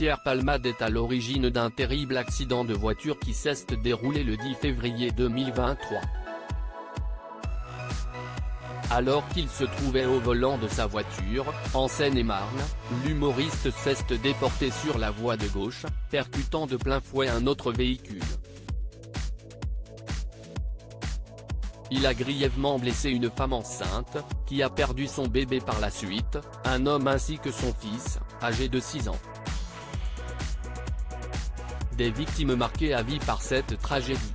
Pierre Palmade est à l'origine d'un terrible accident de voiture qui s'est déroulé le 10 février 2023. Alors qu'il se trouvait au volant de sa voiture, en Seine-et-Marne, l'humoriste s'est déporté sur la voie de gauche, percutant de plein fouet un autre véhicule. Il a grièvement blessé une femme enceinte, qui a perdu son bébé par la suite, un homme ainsi que son fils, âgé de 6 ans. Des victimes marquées à vie par cette tragédie.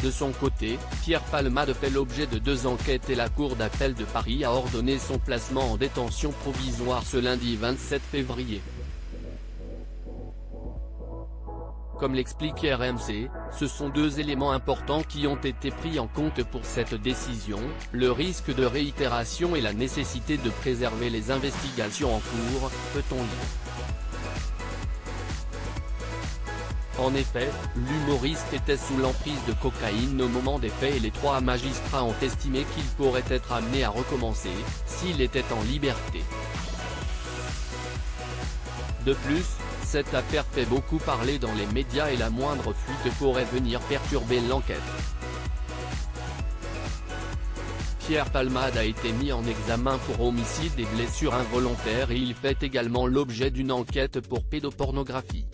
De son côté, Pierre Palmade fait l'objet de 2 enquêtes et la Cour d'appel de Paris a ordonné son placement en détention provisoire ce lundi 27 février. Comme l'explique RMC, ce sont 2 éléments importants qui ont été pris en compte pour cette décision, le risque de réitération et la nécessité de préserver les investigations en cours, peut-on lire. En effet, l'humoriste était sous l'emprise de cocaïne au moment des faits et les 3 magistrats ont estimé qu'il pourrait être amené à recommencer, s'il était en liberté. De plus, cette affaire fait beaucoup parler dans les médias et la moindre fuite pourrait venir perturber l'enquête. Pierre Palmade a été mis en examen pour homicide et blessures involontaires et il fait également l'objet d'une enquête pour pédopornographie.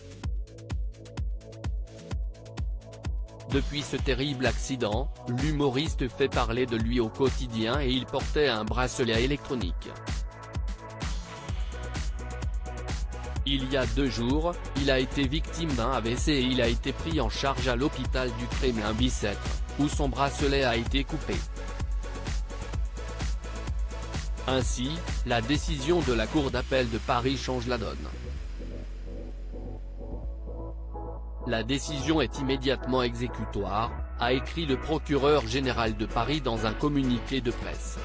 Depuis ce terrible accident, l'humoriste fait parler de lui au quotidien et il portait un bracelet électronique. Il y a 2 jours, il a été victime d'un AVC et il a été pris en charge à l'hôpital du Kremlin-Bicêtre, où son bracelet a été coupé. Ainsi, la décision de la Cour d'appel de Paris change la donne. La décision est immédiatement exécutoire, a écrit le procureur général de Paris dans un communiqué de presse.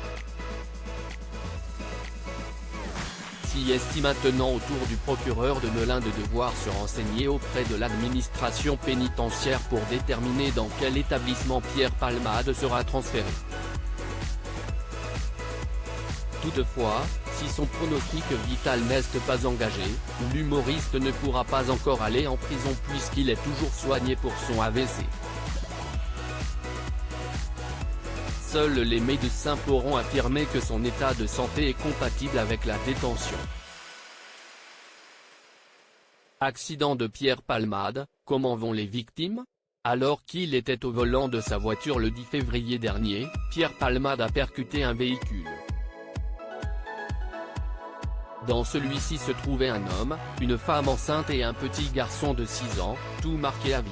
S'y estime maintenant au tour du procureur de Melun de devoir se renseigner auprès de l'administration pénitentiaire pour déterminer dans quel établissement Pierre Palmade sera transféré. Toutefois, si son pronostic vital n'est pas engagé, l'humoriste ne pourra pas encore aller en prison puisqu'il est toujours soigné pour son AVC. Seuls les médecins pourront affirmer que son état de santé est compatible avec la détention. Accident de Pierre Palmade, comment vont les victimes ? Alors qu'il était au volant de sa voiture le 10 février dernier, Pierre Palmade a percuté un véhicule. Dans celui-ci se trouvait un homme, une femme enceinte et un petit garçon de 6 ans, tout marqué à vie.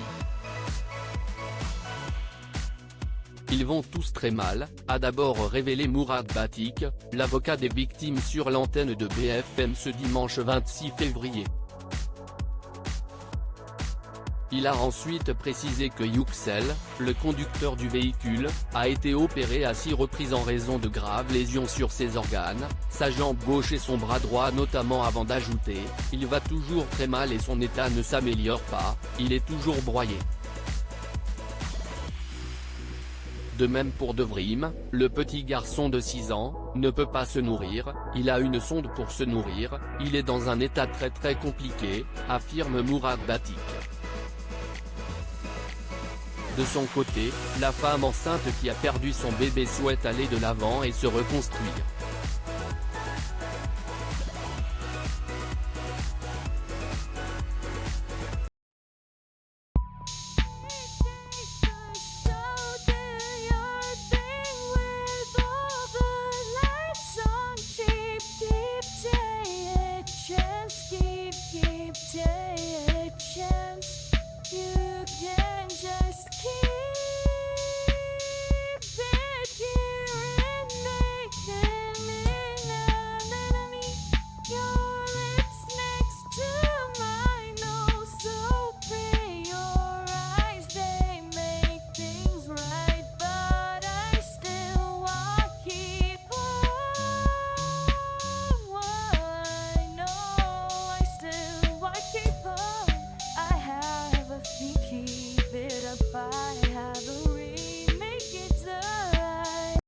Ils vont tous très mal, a d'abord révélé Mourad Batik, l'avocat des victimes sur l'antenne de BFM ce dimanche 26 février. Il a ensuite précisé que Yüksel, le conducteur du véhicule, a été opéré à 6 reprises en raison de graves lésions sur ses organes, sa jambe gauche et son bras droit notamment avant d'ajouter « Il va toujours très mal et son état ne s'améliore pas, il est toujours broyé ». De même pour Devrim, le petit garçon de 6 ans, ne peut pas se nourrir, il a une sonde pour se nourrir, il est dans un état très compliqué, affirme Mourad Batik. De son côté, la femme enceinte qui a perdu son bébé souhaite aller de l'avant et se reconstruire. Keep it up, I have a